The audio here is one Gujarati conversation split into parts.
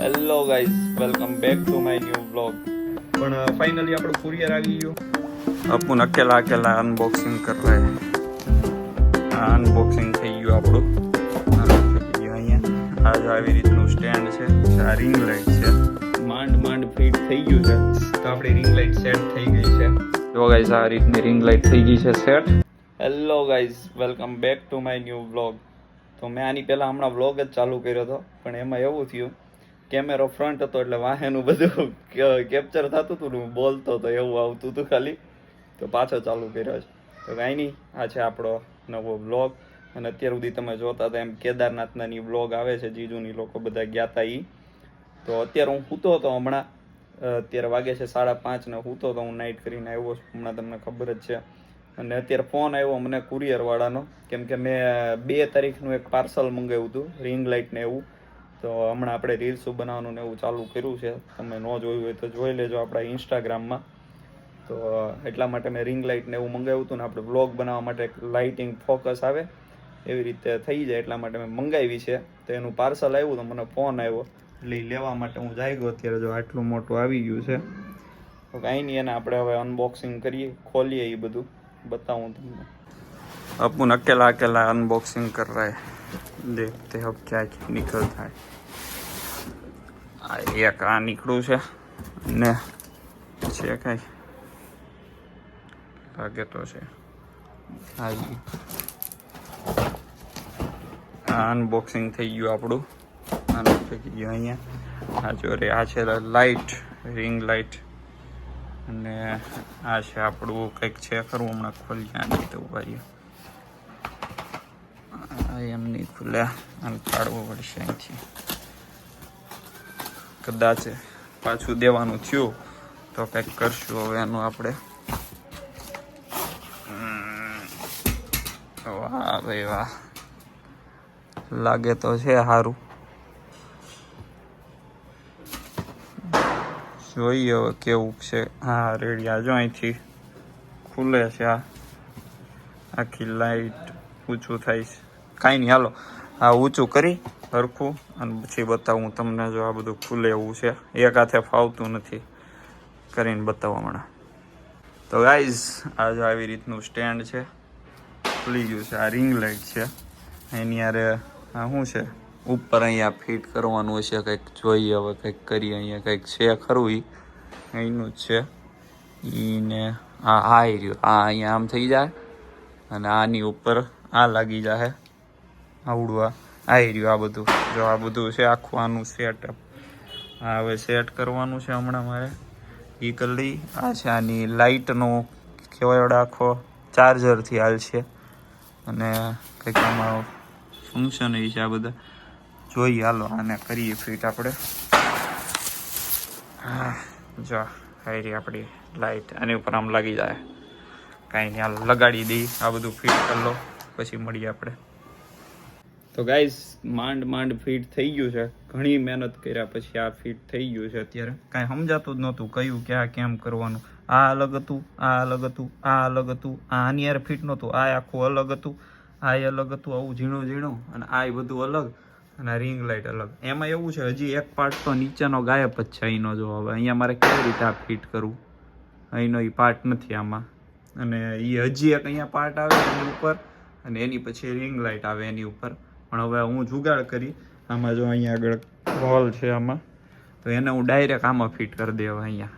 Hello guys, welcome back to my new vlog. પણ ફાઇનલી આપણું કુરિયર આવી ગયું. અપુન અકેલા અકેલા અનબોક્સિંગ કર રહે. આ અનબોક્સિંગ થઈ ગયું આપણું. અહીંયા આ જો આવી રીતનું સ્ટેન્ડ છે. આ રિંગ લાઇટ છે. માંડ ફિટ થઈ ગયું છે. તો આપણી રિંગ લાઇટ સેટ થઈ ગઈ છે. જો ગાઈઝ, આ રીતની રિંગ લાઇટ થઈ ગઈ છે set. Hello guys, welcome back to my new vlog. તો મેં આની પહેલાં હમણાં વ્લોગ જ ચાલુ કર્યો હતો, પણ એમાં એવું થયું કેમેરો ફ્રન્ટ હતો એટલે વાહેનું બધું કેપ્ચર થતું હતું ને હું બોલતો હતો એવું આવતું હતું ખાલી. તો પાછો ચાલુ કર્યો છે. તો કાંઈ નહીં, આ છે આપણો નવો વ્લોગ. અને અત્યાર સુધી તમે જોતા હતા એમ કેદારનાથના વ્લોગ આવે છે, જીજુની લોકો બધા ગયા હતા એ. તો અત્યારે હું સૂતો હતો હમણાં. અત્યારે વાગે છે 5:30 ને સૂતો હતો હું, નાઇટ કરીને આવ્યો છું હમણાં, તમને ખબર જ છે. અને અત્યારે ફોન આવ્યો મને કુરિયરવાળાનો, કેમ કે મેં 2 તારીખનું એક પાર્સલ મંગાવ્યું હતું, રિંગ લાઇટ ને એવું. તો હમણાં આપણે રીલ્સો બનાવવાનું ને એવું ચાલુ કર્યું છે. તમે ન જોયું હોય તો જોઈ લેજો આપણા ઇન્સ્ટાગ્રામમાં. તો એટલા માટે મેં રિંગ લાઇટ ને એવું મંગાવ્યું હતું ને આપણે વ્લોગ બનાવવા માટે લાઇટિંગ ફોકસ આવે એવી રીતે થઈ જાય એટલા માટે મેં મંગાવી છે. તો એનું પાર્સલ આવ્યું તો મને ફોન આવ્યો એટલે લેવા માટે હું જઈ ગયો. અત્યારે જો આટલું મોટું આવી ગયું છે. તો કાંઈ નહીં, એને આપણે હવે અનબોક્સિંગ કરીએ, ખોલીએ, એ બધું बताऊं तुमने. अपन अकेला अकेला अनबॉक्सिंग कर रहा है, देखते अब क्या क्या निकलता है. एक आ નીકળ્યું છે ને છે કઈ લાગે તો છે. આ અનબોક્સિંગ થઈ ગયું આપણું. આનું થઈ ગયું અહીંયા. આ જો રે, આ છે લાઇટ, રિંગ લાઇટ. અને આ છે આપણું કંઈક છે ખરું, હમણાં ખોલી આની તો ભાઈ એમ નહીં ખુલ્યા, આને કાઢવું પડશે અહીંથી. કદાચ પાછું દેવાનું થયું તો કંઈક કરશું હવે એનું આપણે. વાહ ભાઈ વાહ, લાગે તો છે સારું. જોઈએ હવે કેવું છે. હા રેડી, આ જો અહીંથી ખુલે છે. આ આખી લાઈટ ઊંચું થાય છે. કાંઈ નહીં, હાલો આ ઊંચું કરી સરખું અને પછી બતાવું તમને. જો આ બધું ખુલે એવું છે, એક હાથે ફાવતું નથી, કરીને બતાવવા હમણાં. તો ગાઈઝ, આ જો આવી રીતનું સ્ટેન્ડ છે, ખુલી ગયું છે. આ રિંગ લાઇટ છે. એની યારે આ શું છે ઉપર અહીંયા ફિટ કરવાનું હશે કંઈક. જોઈએ હવે કંઈક કરીએ. અહીંયા કંઈક છે ખરું, એનું જ છે. એને આ આવી રહ્યું, આ અહીંયા આમ થઈ જાય અને આની ઉપર આ લાગી જાય આવડું. આ આવી રહ્યું આ બધું. જો આ બધું છે આખું આનું સેટઅપ. આ હવે સેટ કરવાનું છે હમણાં મારે. એ કરી લઈ. આ છે આની લાઇટનો કહેવાય આખો ચાર્જરથી હાલ છે. અને કંઈક આમાં ફંક્શન એ છે. આ બધા જોઈએ, હાલો આને કરીએ ફિટ આપણે. હા જો આવી રહી આપણી લાઇટ, આની ઉપર આમ લાગી જાય. કાંઈ નહીં, હાલ લગાડી દઈ. આ બધું ફિટ કરી લો પછી મળીએ આપણે. તો ગાઈઝ, માંડ ફિટ થઈ ગયું છે. ઘણી મહેનત કર્યા પછી આ ફિટ થઈ ગયું છે. અત્યારે કાંઈ સમજાતું જ નહોતું કયું ક્યાં કેમ કરવાનું. આ અલગ હતું, આ અલગ હતું, આ અલગ હતું, આ આની યાર ફિટ નહોતું, આ આખું અલગ હતું, આ અલગ હતું, આવું ઝીણું અને આ બધું અલગ. અને રિંગ લાઇટ અલગ. એમાં એવું છે હજી એક પાર્ટ તો નીચેનો ગાયબ જ છે. અહીંનો જો હવે અહીંયા મારે કેવી રીતે આ ફિટ કરવું, અહીંનો એ પાર્ટ નથી આમાં. અને એ હજી એક અહીંયા પાર્ટ આવે એની ઉપર, અને એની પછી રિંગ લાઇટ આવે એની ઉપર. પણ હવે હું જુગાડ કરી. આમાં જો અહીંયા આગળ હોલ છે આમાં, તો એને હું ડાયરેક્ટ આમાં ફિટ કરી દે હવે અહીંયા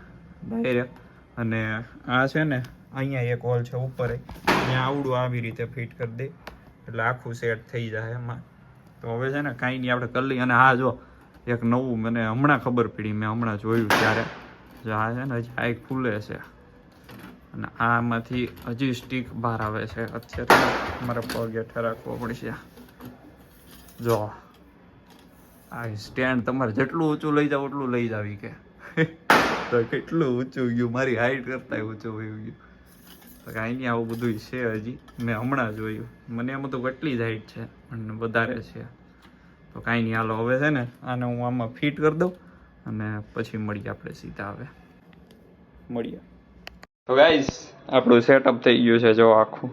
ડાયરેક્ટ. અને આ છે ને અહીંયા એક હોલ છે ઉપર, અહીંયા આવડું આવી રીતે ફિટ કરી દે એટલે આખું સેટ થઈ જાય એમાં. તો હવે છે ને કાંઈ નહીં, આપણે કરી લઈએ. અને હા જો એક નવું મને હમણાં ખબર પડી, મેં હમણાં જોયું ત્યારે. જો આ છે ને હજી આ ખુલે છે અને આમાંથી હજી સ્ટીક બહાર આવે છે. અત્યારે મારે પગ હેઠળ રાખવો પડશે. જો આ સ્ટેન્ડ તમારે જેટલું ઊંચું લઈ જાવ એટલું લઈ જાવી કે તો કેટલું ઊંચું ગયું, મારી હાઈટ કરતાં ઊંચું વયું ગયું. તો કાંઈ નહીં, આવું બધું છે હજી. મેં હમણાં જોયું, મને એમ તો કેટલી જ હાઈટ છે પણ વધારે છે. તો કાંઈ નહીં, હાલો હવે છે ને આને હું આમાં ફિટ કરી દઉં અને પછી મળીએ આપણે સીધા. હવે મળીએ. તો ગાઈઝ, આપણું સેટઅપ થઈ ગયું છે. જો આખું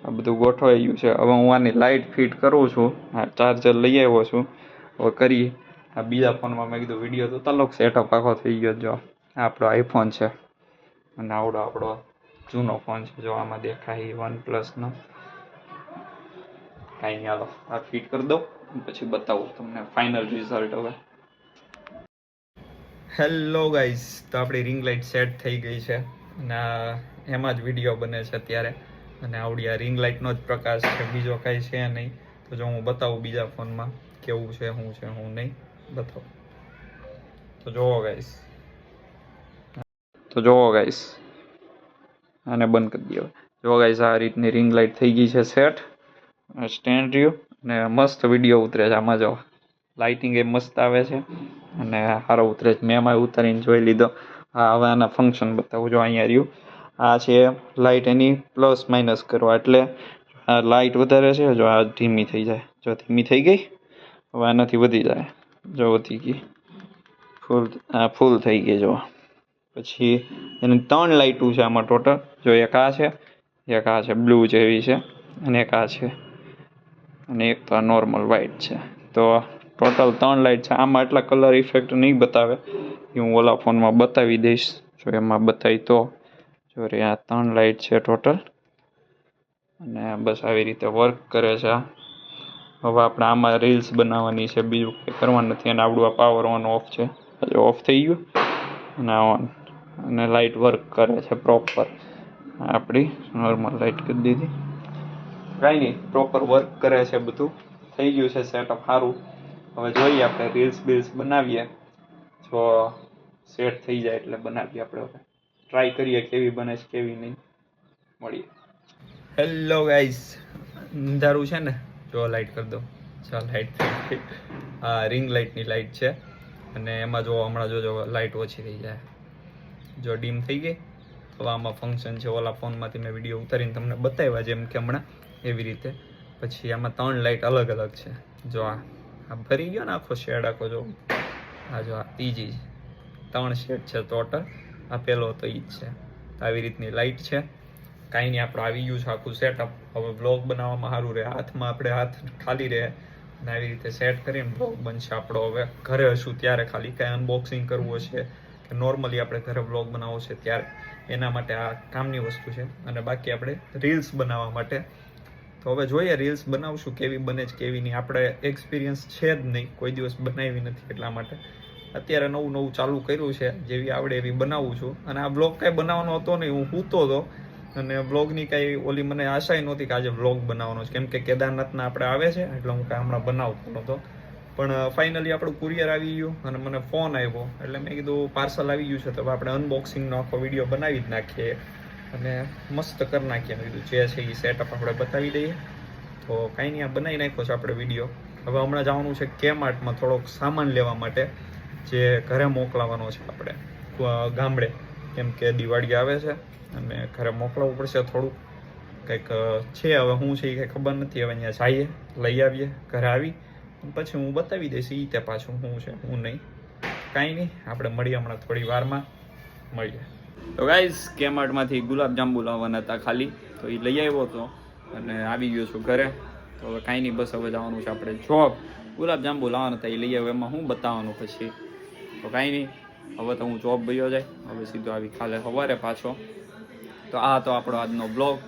આ બધું ગોઠવાઈ ગયું છે. હવે હું આની લાઇટ ફિટ કરું છું. આ ચાર્જર લઈ આવ્યો છું, હવે કરીએ. આ બીજા ફોનમાં મેં કીધું વિડીયો તો તલોક સેટઅપ આખો થઈ ગયો. જો આ આપણો આઈફોન છે અને આવડો આપણો જૂનો ફોન છે. જો આમાં દેખાય OnePlusનો. કાંઈ નહીં, હાલો આ ફિટ કરી દઉં પછી બતાવું તમને ફાઇનલ રિઝલ્ટ. હવે હેલો ગાઈઝ, તો આપણી રિંગ લાઇટ સેટ થઈ ગઈ છે અને એમાં જ વિડીયો બને છે અત્યારે. અને આવડી આ રિંગ લાઇટનો જ પ્રકાશ છે, બીજો કાંઈ છે નહીં. તો જો હું બતાવું બીજા ફોનમાં કેવું છે, હું નહીં બતાવું. તો જોવો ગાઈઝ આને બંધ કરી દઈએ. જો ગાઈઝ આ રીતની રિંગ લાઇટ થઈ ગઈ છે સેટ. સ્ટેન્ડ રહ્યું અને મસ્ત વિડીયો ઉતરે છે આમાં. જો લાઇટિંગ એ મસ્ત આવે છે અને સારો ઉતરે છે. મેં એમાં ઉતારીને જોઈ લીધો. હા, હવે આના ફંક્શન બતાવું. જો અહીંયા રહ્યું, આ છે લાઇટ એની પ્લસ માઇનસ કરવા, એટલે આ લાઇટ વધારે છે. જો આ ધીમી થઈ જાય, જો ધીમી થઈ ગઈ. હવે આનાથી વધી જાય, જો વધી ગઈ ફૂલ થઈ ગઈ. જો પછી એની 3 લાઇટો છે આમાં ટોટલ. જો એક આ છે, એક આ છે બ્લુ જેવી છે, અને એક આ છે, અને એક તો આ નોર્મલ વ્હાઇટ છે. તો ટોટલ 3 લાઇટ છે. આમાં એટલા કલર ઇફેક્ટ નહીં બતાવે, એ હું ઓલા ફોનમાં બતાવી દઈશ. જો એમાં બતાવી તો જો રે આ 3 લાઇટ છે ટોટલ, અને બસ આવી રીતે વર્ક કરે છે. હવે આપણે આમાં રીલ્સ બનાવવાની છે, બીજું કંઈ કરવાનું નથી. અને આપણું આ પાવર ઓન ઓફ છે, ઓફ થઈ ગયું અને ઓન. અને લાઇટ વર્ક કરે છે પ્રોપર. આપણી નોર્મલ લાઇટ કરી દીધી, કાંઈ નહીં, પ્રોપર વર્ક કરે છે. બધું થઈ ગયું છે સેટઅપ સારું. હવે જોઈએ આપણે રીલ્સ બનાવીએ. જો સેટ થઈ જાય એટલે બનાવીએ આપણે. હવે ટ્રાય કરીએ કેવી બને છે કેવી નહીં. મળીએ. હેલો ગાઈઝ, અંધારું છે ને, જો લાઇટ કરી દો. ચાલ લાઇટ થઈ ગઈ. આ રિંગ લાઇટની લાઇટ છે અને એમાં જો હમણાં જો લાઇટ ઓછી થઈ જાય, જો ડીમ થઈ ગઈ. હવે આમાં ફંક્શન છે, ઓલા ફોનમાંથી મેં વિડીયો ઉતારીને તમને બતાવ્યા જેમ કે હમણાં, એવી રીતે. પછી આમાં 3 લાઇટ અલગ અલગ છે. જો આ ભરી ગયો ને આખો શેડ આખો. જો આ જો આ ત્રીજી 3 શેડ છે ટોટલ. આ પહેલો તો ઈ જ છે. આવી રીતની લાઇટ છે. કાંઈ નહીં, આપણે આવી ગયું છે આખું સેટઅપ. હવે બ્લોગ બનાવવામાં સારું રહે, હાથમાં આપણે હાથ ખાલી રહે અને આવી રીતે સેટ કરીને બ્લોગ બનશે આપણો. હવે ઘરે હશું ત્યારે ખાલી કાંઈ અનબોક્સિંગ કરવું હશે કે નોર્મલી આપણે ઘરે બ્લોગ બનાવવો છે ત્યારે, એના માટે આ કામની વસ્તુ છે. અને બાકી આપણે રીલ્સ બનાવવા માટે તો હવે જોઈએ રીલ્સ બનાવશું કેવી બને છે કેવી નહીં. આપણે એક્સપિરિયન્સ છે જ નહીં, કોઈ દિવસ બનાવી નથી, એટલા માટે અત્યારે નવું ચાલુ કર્યું છે. જેવી આવડે એવી બનાવું છું. અને આ બ્લોગ કાંઈ બનાવવાનો હતો નહીં, હું સૂતો હતો અને બ્લોગની કાંઈ ઓલી મને આશા નહોતી કે આજે બ્લોગ બનાવવાનો છે, કેમ કે કેદારનાથના આપણે આવે છે એટલે હું કાંઈ હમણાં બનાવતો નહોતો. પણ ફાઇનલી આપણું કુરિયર આવી ગયું અને મને ફોન આવ્યો, એટલે મેં કીધું પાર્સલ આવી ગયું છે તો આપણે અનબોક્સિંગનો આખો વિડીયો બનાવી જ નાખીએ અને મસ્ત કરી નાખીએ. મેં કીધું જે છે એ સેટઅપ આપણે બતાવી દઈએ. તો કાંઈ નહીં, આ બનાવી નાખ્યો છે આપણે વિડીયો. હવે હમણાં જવાનું છે કેમાર્ટમાં થોડોક સામાન લેવા માટે, જે ઘરે મોકલાવાનો છે આપણે ગામડે, કેમ કે દિવાળી આવે છે અને ઘરે મોકલાવવું પડશે થોડુંક. કંઈક છે, હવે શું છે એ કંઈ ખબર નથી. હવે અહીંયા જઈએ, લઈ આવીએ, ઘરે આવી પછી હું બતાવી દઈશ એ તે પાછું શું છે હું નહીં. કાંઈ નહીં, આપણે મળીએ હમણાં થોડી વારમાં મળીએ. તો ગાઈઝ કેમાર્ટમાંથી ગુલાબજાંબુ લાવવાના હતા ખાલી, તો એ લઈ આવ્યો હતો અને આવી ગયો છું ઘરે. તો હવે કાંઈ નહીં, બસ હવે જવાનું છે આપણે જોબ. ગુલાબજાંબુ લાવવાના હતા એ લઈ આવ્યો, એમાં હું બતાવવાનું પછી. તો કાંઈ નહીં, હવે તો હું જોબ ગયો જાય. હવે સીધો આવી કાલે સવારે પાછો. તો આ હતો આપણો આજનો બ્લોગ.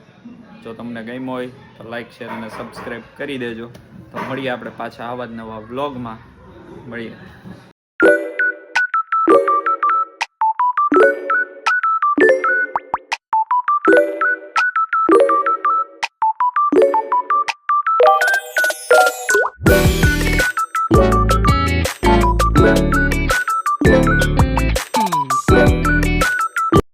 જો તમને ગમ્યો હોય તો લાઈક, શેર અને સબસ્ક્રાઈબ કરી દેજો. તો મળીએ આપણે પાછા આવા જ નવા વ્લોગમાં મળીએ.